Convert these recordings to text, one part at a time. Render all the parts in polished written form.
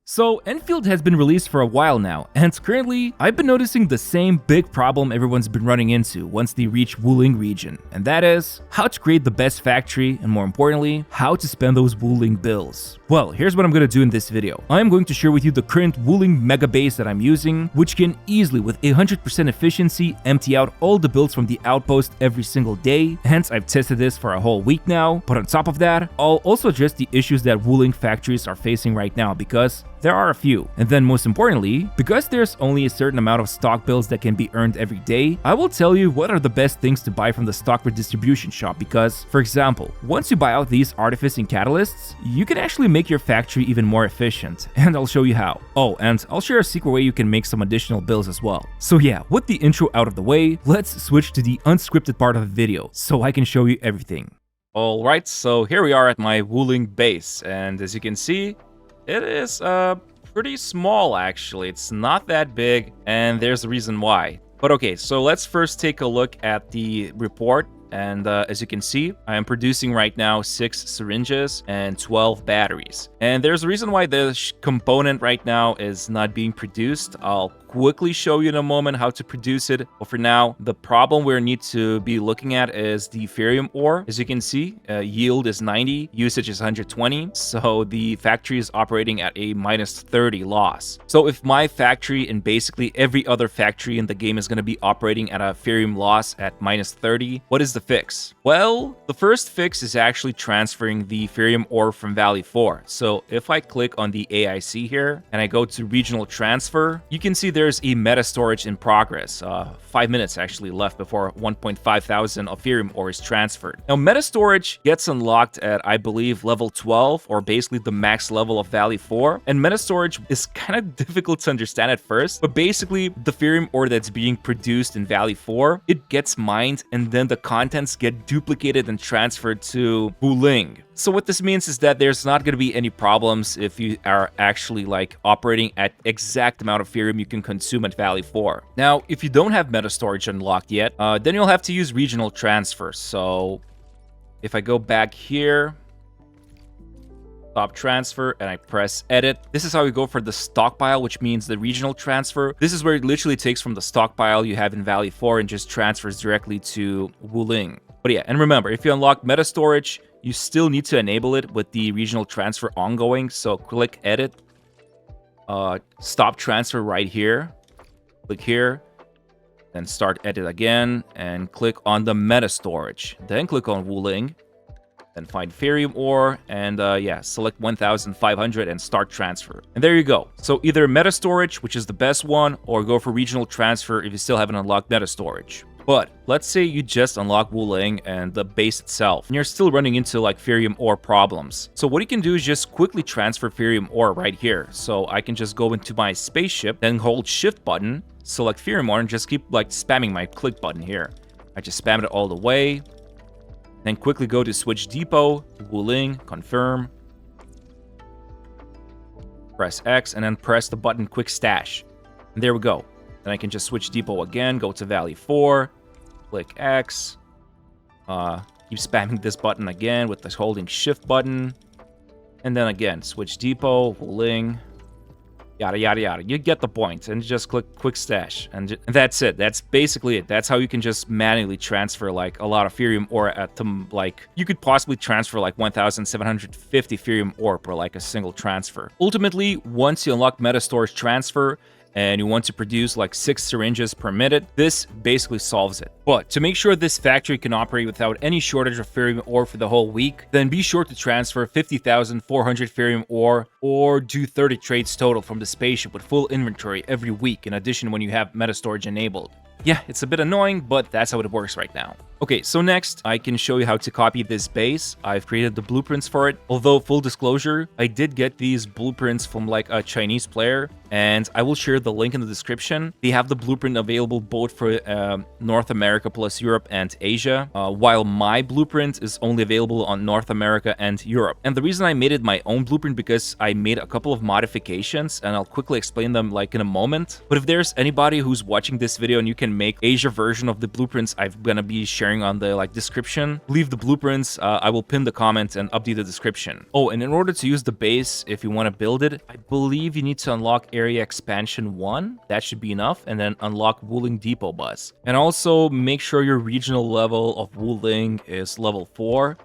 So, Enfield has been released for a while now, and currently, I've been noticing the same big problem everyone's been running into once they reach Wuling region, and that is how to create the best factory, and more importantly, how to spend those Wuling bills. Well, here's what I'm gonna do in this video. I'm going to share with you the current Wuling mega base that I'm using, which can easily, with 100% efficiency, empty out all the builds from the outpost every single day. Hence, I've tested this for a whole week now, but on top of that, I'll also address the issues that Wuling factories are facing right now, because there are a few. And then most importantly, because there's only a certain amount of stock bills that can be earned every day, I will tell you what are the best things to buy from the stock redistribution shop because, for example, once you buy out these artificing catalysts, you can actually make your factory even more efficient, and I'll show you how. Oh, and I'll share a secret way you can make some additional bills as well. So yeah, with the intro out of the way, let's switch to the unscripted part of the video, so I can show you everything. Alright, so here we are at my Wuling base, and as you can see, it is pretty small actually. It's not that big, and there's a reason why. But okay, so let's first take a look at the report. And as you can see, I am producing right now 6 syringes and 12 batteries. And there's a reason why the component right now is not being produced. I'll quickly show you in a moment how to produce it. But for now, the problem we need to be looking at is the FERRIUM ore. As you can see, yield is 90, usage is 120. So the factory is operating at a -30 loss. So if my factory and basically every other factory in the game is going to be operating at a FERRIUM loss at -30, what is the fix? Well, the first fix is actually transferring the FERRIUM ore from Valley 4. So if I click on the AIC here and I go to regional transfer, you can see there's a meta storage in progress. 5 minutes actually left before 1.5 thousand of FERRIUM ore is transferred. Now, meta storage gets unlocked at, I believe, level 12, or basically the max level of Valley 4. And meta storage is kind of difficult to understand at first, but basically the FERRIUM ore that's being produced in Valley 4, it gets mined and then the contents get duplicated and transferred to Wuling. So what this means is that there's not going to be any problems if you are actually like operating at exact amount of FERRIUM you can consume at Valley 4. Now, if you don't have meta storage unlocked yet, then you'll have to use regional transfer. So if I go back here, stop transfer, and I press edit, this is how we go for the stockpile, which means the regional transfer. This is where it literally takes from the stockpile you have in Valley 4 and just transfers directly to Wuling. But yeah, and remember, if you unlock meta storage, you still need to enable it with the regional transfer ongoing. So click edit, stop transfer right here, click here, then start edit again, and click on the meta storage. Then click on Wuling, then find FERRIUM ore, and yeah, select 1500 and start transfer. And there you go. So either meta storage, which is the best one, or go for regional transfer if you still haven't unlocked meta storage. But let's say you just unlock Wuling and the base itself, and you're still running into like FERRIUM ore problems. So what you can do is just quickly transfer FERRIUM ore right here. So I can just go into my spaceship, then hold shift button, select FERRIUM ore, and just keep like spamming my click button here. I just spam it all the way. Then quickly go to switch depot, Wuling, confirm. Press X and then press the button quick stash. And there we go. Then I can just switch depot again, go to Valley 4, click X, keep spamming this button again with this holding shift button, and then again, switch depot, Wuling, yada yada yada. You get the point, and just click quick stash, and that's it. That's basically it. That's how you can just manually transfer like a lot of FERRIUM ore at like you could possibly transfer like 1750 FERRIUM ore per like a single transfer. Ultimately, once you unlock meta storage transfer, and you want to produce like 6 syringes per minute, this basically solves it. But to make sure this factory can operate without any shortage of FERRIUM ore for the whole week, then be sure to transfer 50,400 FERRIUM ore or do 30 trades total from the spaceship with full inventory every week, in addition when you have meta storage enabled. Yeah, it's a bit annoying, but that's how it works right now. Okay, so next, I can show you how to copy this base. I've created the blueprints for it. Although, full disclosure, I did get these blueprints from like a Chinese player, and I will share the link in the description. They have the blueprint available both for North America plus Europe and Asia, while my blueprint is only available on North America and Europe. And the reason I made it my own blueprint because I made a couple of modifications, and I'll quickly explain them like in a moment. But if there's anybody who's watching this video and you can make Asia version of the blueprints I'm gonna be sharing sharing on the description. Leave the blueprints. I will pin the comment and update the description. Oh, and in order to use the base, if you want to build it, I believe you need to unlock area expansion 1. That should be enough, and then unlock Wuling depot bus. And also make sure your regional level of Wuling is level 4,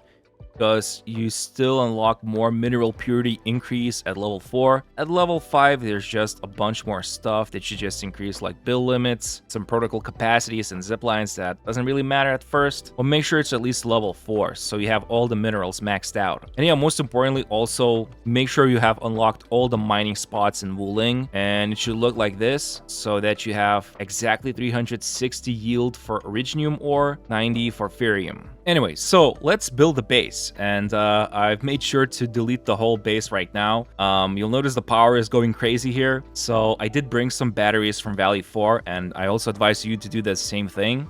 because you still unlock more mineral purity increase at level 4. At level 5, there's just a bunch more stuff that you just increase, like build limits, some protocol capacities, and ziplines that doesn't really matter at first. But make sure it's at least level 4, so you have all the minerals maxed out. And yeah, most importantly, also make sure you have unlocked all the mining spots in Wuling, and it should look like this, so that you have exactly 360 yield for originium ore, 90 for FERRIUM. Anyway, so let's build the base, and I've made sure to delete the whole base right now. You'll notice the power is going crazy here, so I did bring some batteries from Valley 4, and I also advise you to do the same thing.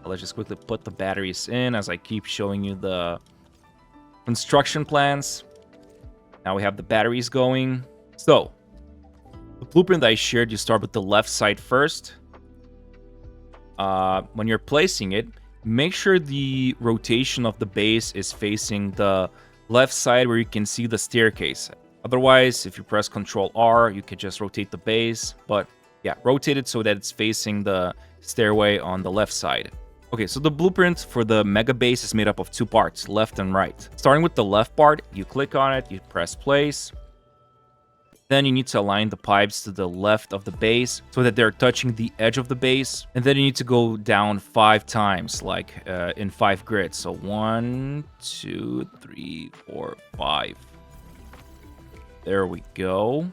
Let's just quickly put the batteries in as I keep showing you the construction plans. Now we have the batteries going. So, the blueprint that I shared, you start with the left side first. When you're placing it, make sure the rotation of the base is facing the left side where you can see the staircase. Otherwise, if you press Ctrl R, you could just rotate the base. But yeah, rotate it so that it's facing the stairway on the left side. Okay, so the blueprint for the mega base is made up of 2 parts, left and right. Starting with the left part, you click on it, you press place. Then you need to align the pipes to the left of the base so that they're touching the edge of the base. And then you need to go down 5 times, like in 5 grids. So 1, 2, 3, 4, 5. There we go.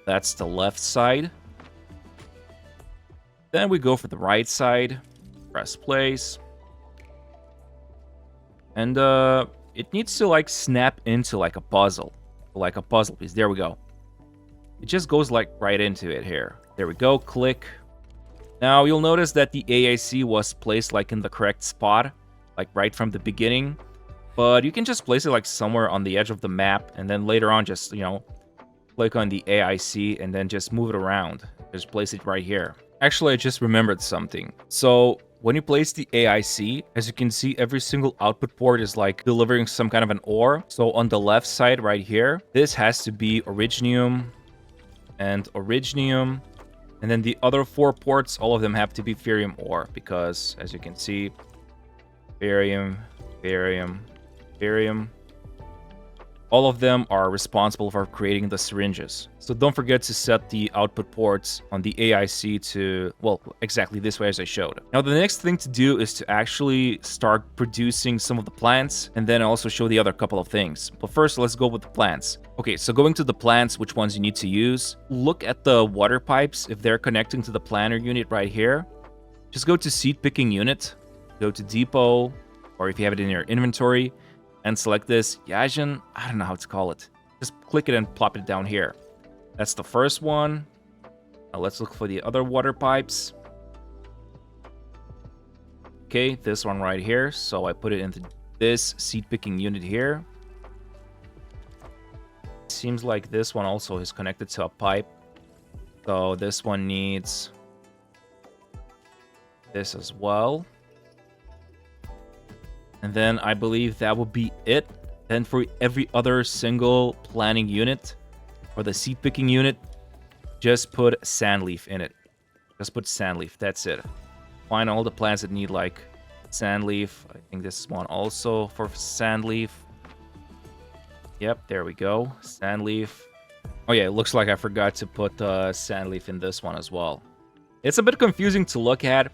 That's the left side. Then we go for the right side. Press place. And it needs to snap into a puzzle. Like a puzzle piece. There we go. It just goes right into it here. There we go. Click. Now you'll notice that the AIC was placed in the correct spot, right from the beginning. But you can just place it somewhere on the edge of the map, and then later on just click on the AIC and then just move it around. Just place it right here. Actually, I just remembered something. So when you place the AIC, as you can see, every single output port is delivering some kind of an ore. So on the left side right here, this has to be originium and originium. And then the other 4 ports, all of them have to be FERRIUM ore, because as you can see, FERRIUM, FERRIUM, FERRIUM. All of them are responsible for creating the syringes. So don't forget to set the output ports on the AIC to, well, exactly this way as I showed. Now the next thing to do is to actually start producing some of the plants, and then also show the other couple of things. But first, let's go with the plants. Okay, so going to the plants, which ones you need to use. Look at the water pipes, if they're connecting to the planter unit right here. Just go to seed picking unit, go to depot, or if you have it in your inventory, and select this Yajin. I don't know how to call it. Just click it and plop it down here. That's the first one. Now let's look for the other water pipes. Okay, this one right here. So I put it into this seed picking unit here. Seems like this one also is connected to a pipe. So this one needs this as well. And then I believe that would be it. Then for every other single planning unit or the seed picking unit, just put sand leaf in it. Just put sand leaf. That's it. Find all the plants that need sand leaf. I think this is one also for sand leaf. Yep, there we go. Sand leaf. Oh yeah, it looks like I forgot to put sand leaf in this one as well. It's a bit confusing to look at,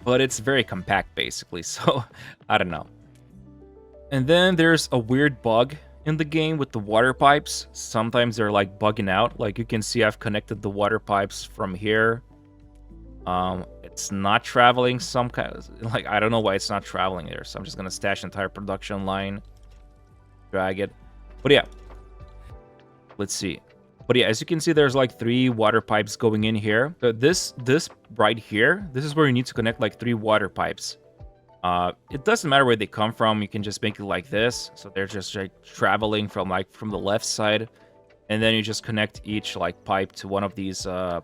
but it's very compact basically, so I don't know. And then there's a weird bug in the game with the water pipes. Sometimes they're bugging out. You can see I've connected the water pipes from here. It's not traveling some kind of, I don't know why it's not traveling there. So I'm just gonna stash entire production line, drag it. But yeah, let's see. But yeah, as you can see, there's 3 water pipes going in here. So this right here, this is where you need to connect 3 water pipes. It doesn't matter where they come from. You can just make it like this. So they're just traveling from from the left side, and then you just connect each pipe to one of these. I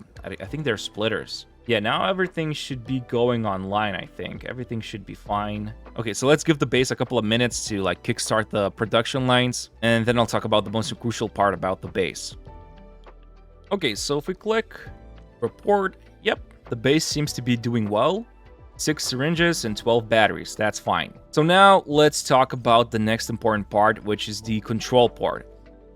think they're splitters. Yeah, now everything should be going online, I think. Everything should be fine. Okay, so let's give the base a couple of minutes to like kickstart the production lines, and then I'll talk about the most crucial part about the base. Okay, so if we click report, yep, the base seems to be doing well. 6 syringes and 12 batteries, that's fine. So now let's talk about the next important part, which is the control port.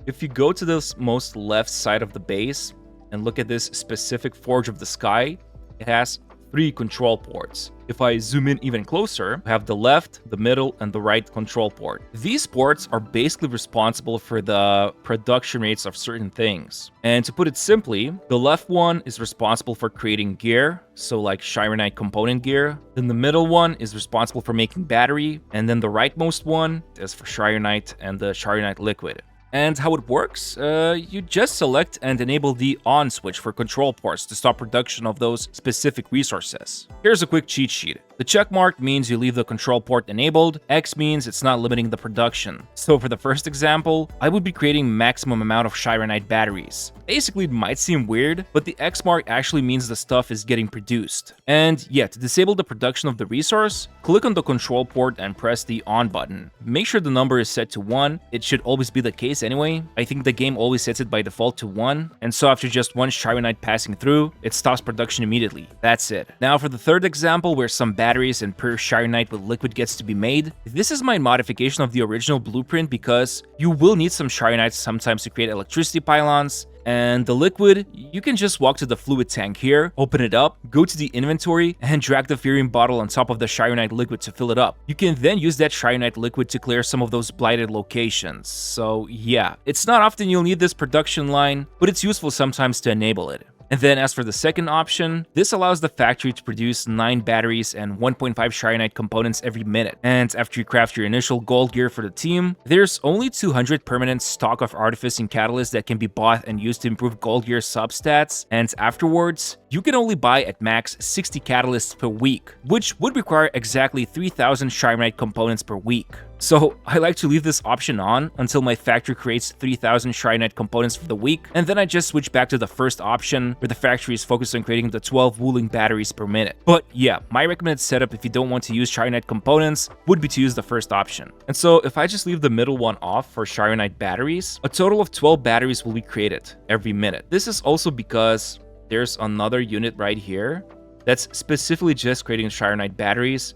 If you go to this most left side of the base and look at this specific Forge of the Sky, it has 3 control ports. If I zoom in even closer, we have the left, the middle, and the right control port. These ports are basically responsible for the production rates of certain things. And to put it simply, the left one is responsible for creating gear, so like Xiranite component gear. Then the middle one is responsible for making battery, and then the rightmost one is for Xiranite and the Xiranite Liquid. And how it works? You just select and enable the on switch for control ports to stop production of those specific resources. Here's a quick cheat sheet. The check mark means you leave the control port enabled, X means it's not limiting the production. So for the first example, I would be creating maximum amount of Xiranite batteries. Basically, it might seem weird, but the X mark actually means the stuff is getting produced. And yeah, to disable the production of the resource, click on the control port and press the on button. Make sure the number is set to 1, it should always be the case anyway. I think the game always sets it by default to 1, and so after just 1 Xiranite passing through, it stops production immediately. That's it. Now for the third example, where some batteries and pure Xiranite with liquid gets to be made, this is my modification of the original blueprint because you will need some Xiranite sometimes to create electricity pylons. And the liquid, you can just walk to the fluid tank here, open it up, go to the inventory, and drag the FERRIUM bottle on top of the Xiranite liquid to fill it up. You can then use that Xiranite liquid to clear some of those blighted locations. So yeah, it's not often you'll need this production line, but it's useful sometimes to enable it. And then as for the second option, this allows the factory to produce 9 batteries and 1.5 Xiranite components every minute. And after you craft your initial gold gear for the team, there's only 200 permanent stock of artificing catalysts that can be bought and used to improve gold gear substats, and afterwards, you can only buy at max 60 catalysts per week, which would require exactly 3,000 Xiranite components per week. So I like to leave this option on until my factory creates 3,000 Xiranite components for the week, and then I just switch back to the first option where the factory is focused on creating the 12 Wuling batteries per minute. But yeah, my recommended setup if you don't want to use Xiranite components would be to use the first option. And so if I just leave the middle one off for Xiranite batteries, a total of 12 batteries will be created every minute. This is also because there's another unit right here that's specifically just creating Xiranite batteries,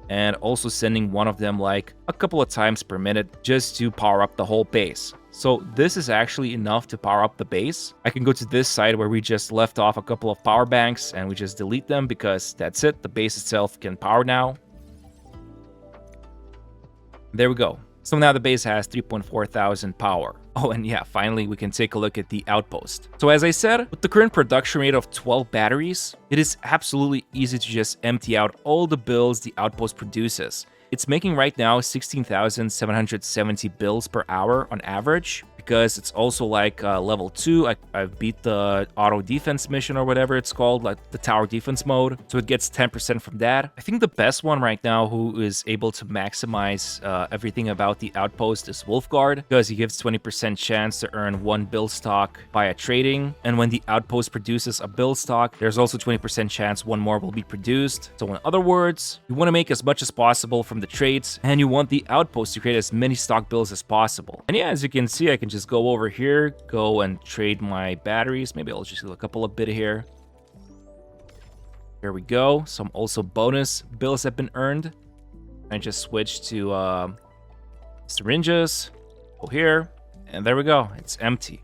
and also sending one of them like a couple of times per minute just to power up the whole base. So this is actually enough to power up the base. I can go to this side where we just left off a couple of power banks and we just delete them because that's it. The base itself can power now. There we go. So now the base has 3.4 thousand power. Oh, and yeah, finally we can take a look at the outpost. So as I said, with the current production rate of 12 batteries, it is absolutely easy to just empty out all the bills the outpost produces. It's making right now 16,770 bills per hour on average, because it's also like level 2. I've beat the auto defense mission or whatever it's called, like the tower defense mode, so it gets 10% from that. I think the best one right now who is able to maximize everything about the outpost is Wolfguard, because he gives 20% chance to earn 1 bill stock via trading, and when the outpost produces a bill stock, there's also 20% chance 1 more will be produced. So in other words, you want to make as much as possible from the trades, and you want the outpost to create as many stock bills as possible. And yeah, as you can see, I can just go over here, go and trade my batteries. Maybe I'll just do a couple of bit here. Here we go. Some also bonus bills have been earned. I just switch to syringes. Go here, and there we go. It's empty.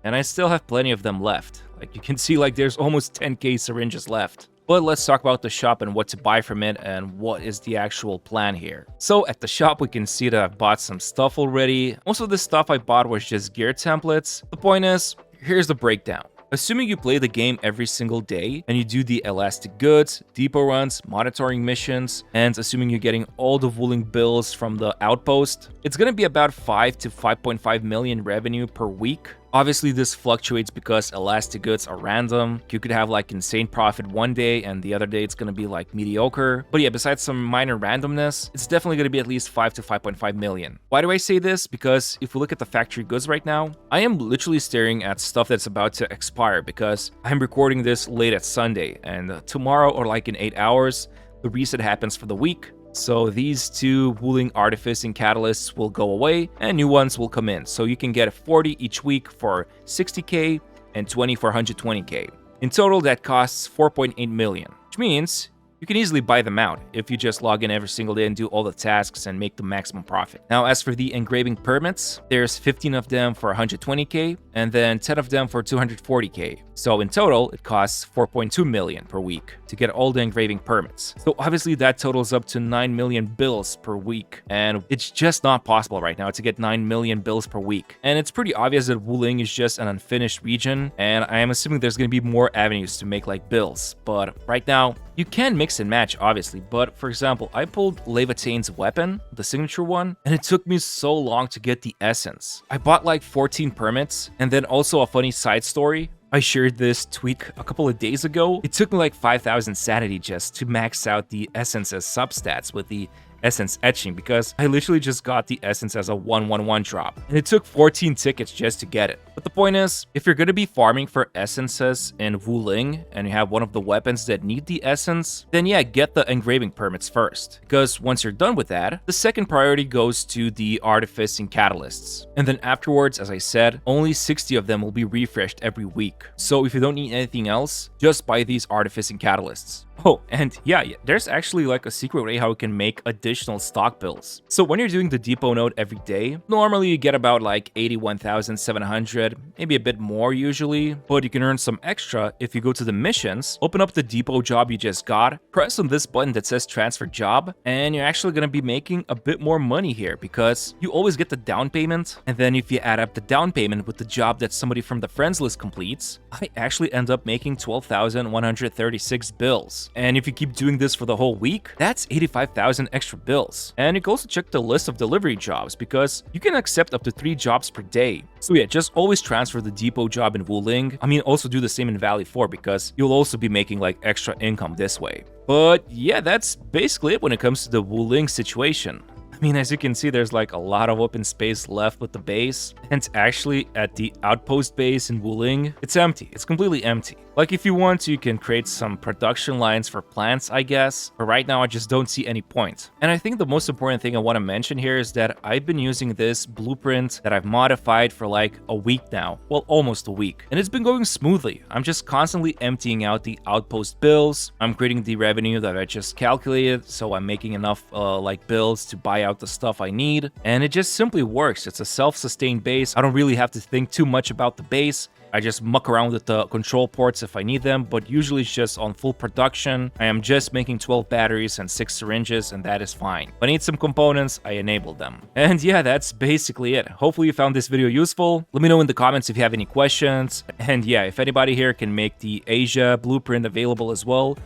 And I still have plenty of them left. Like you can see, like there's almost 10k syringes left. But let's talk about the shop and what to buy from it and what is the actual plan here. So at the shop, we can see that I've bought some stuff already. Most of the stuff I bought was just gear templates. The point is, here's the breakdown. Assuming you play the game every single day and you do the elastic goods, depot runs, monitoring missions, and assuming you're getting all the Wuling bills from the outpost, it's gonna be about 5 to 5.5 million revenue per week. Obviously, this fluctuates because elastic goods are random. You could have like insane profit one day and the other day it's gonna be like mediocre. But yeah, besides some minor randomness, it's definitely gonna be at least 5 to 5.5 million. Why do I say this? Because if we look at the factory goods right now, I am literally staring at stuff that's about to expire because I'm recording this late at Sunday, and tomorrow or like in 8 hours, the reset happens for the week. So these two Wuling artificing catalysts will go away and new ones will come in. So you can get 40 each week for 60k and 20 for 120k. In total, that costs 4.8 million, which means you can easily buy them out if you just log in every single day and do all the tasks and make the maximum profit. Now, as for the engraving permits, there's 15 of them for 120k and then 10 of them for 240k. So in total, it costs 4.2 million per week to get all the engraving permits. So obviously that totals up to 9 million bills per week. And it's just not possible right now to get 9 million bills per week. And it's pretty obvious that Wuling is just an unfinished region. And I am assuming there's going to be more avenues to make like bills. But right now, you can mix and match, obviously, but for example, I pulled Levatane's weapon, the signature one, and it took me so long to get the essence. I bought like 14 permits, and then also a funny side story. I shared this tweet a couple of days ago. It took me like 5,000 sanity just to max out the essence as substats with the essence etching because I literally just got the essence as a 1/1/1 drop, and it took 14 tickets just to get it. But the point is, if you're going to be farming for essences in Wuling and you have one of the weapons that need the essence, then yeah, get the engraving permits first, because once you're done with that, the second priority goes to the artificing catalysts. And then afterwards, as I said, only 60 of them will be refreshed every week. So if you don't need anything else, just buy these artificing catalysts. Oh, and yeah, there's actually like a secret way how you can make additional stock bills. So when you're doing the depot node every day, normally you get about like 81,700, maybe a bit more usually, but you can earn some extra if you go to the missions, open up the depot job you just got, press on this button that says transfer job, and you're actually going to be making a bit more money here because you always get the down payment, and then if you add up the down payment with the job that somebody from the friends list completes, I actually end up making 12,136 bills. And if you keep doing this for the whole week, that's 85,000 extra bills. And you can also check the list of delivery jobs because you can accept up to 3 jobs per day. So yeah, just always transfer the depot job in Wuling. I mean, also do the same in Valley 4 because you'll also be making like extra income this way. But yeah, that's basically it when it comes to the Wuling situation. I mean, as you can see, there's like a lot of open space left with the base, and actually at the outpost base in Wuling, it's empty. It's completely empty. Like if you want to, you can create some production lines for plants, I guess, but right now I just don't see any point. And I think the most important thing I want to mention here is that I've been using this blueprint that I've modified for like a week now, well, almost a week, and it's been going smoothly. I'm just constantly emptying out the outpost bills. I'm creating the revenue that I just calculated, so I'm making enough like bills to buy out the stuff I need, and it just simply works. It's a self-sustained base. I don't really have to think too much about the base. I just muck around with the control ports if I need them, but usually it's just on full production. I am just making 12 batteries and 6 syringes, and that is fine. If I need some components, I enable them. And yeah, that's basically it. Hopefully you found this video useful. Let me know in the comments if you have any questions. And yeah, if anybody here can make the Asia blueprint available as well,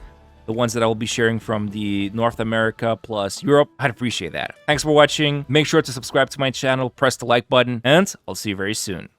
the ones that I will be sharing from the North America plus Europe, I'd appreciate that. Thanks for watching. Make sure to subscribe to my channel, press the like button, and I'll see you very soon.